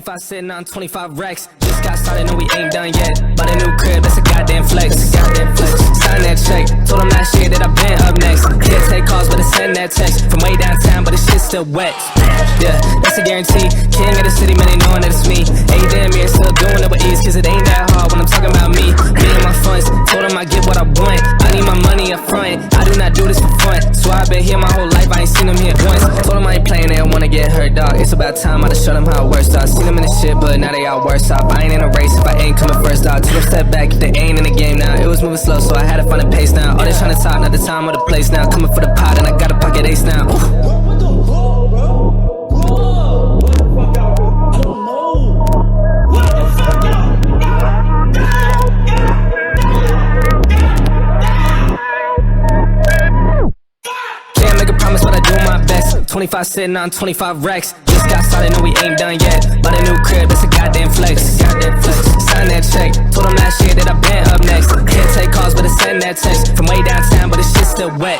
25 sitting on 25 racks. Just got started, no we ain't done yet. Bought a new crib, that's a goddamn flex. Sign that check, told them last year that I've been up next. Can't take calls, but I send that text from way downtown, but the shit's still wet. Yeah, that's a guarantee. King of the city, man, they knowing that it's me. Ain't damn near still doing it with ease, cause it ain't that hard when I'm talking about me. Me and my funds, told them I get what I want. I need my money up front, I do not do this for fun. So I've been here my whole life, I ain't seen them here once. Told them I ain't playing, they don't wanna get hurt, dog. It's about time I done show them how it works, dog. Seen them in the shit, but now they all worse off. I ain't in a race if I ain't coming first, dog. Took a step back if they ain't in the game now. It was moving slow, so I had to find a pace now. All they trying to talk, not the time or the place now. Coming for the pot, and I got a pocket ace now. What the fuck, bro? What the fuck, y'all, bro? I don't know. What the fuck, y'all? Can't make a promise, but I do my best. 25 sitting on 25 racks. Just got started, no we ain't done yet. Bought a new crib, that's a goddamn flex. Sign that check, told them last year that I've been up next. Can't take calls, but I send that text from way downtown, but the shit's still wet.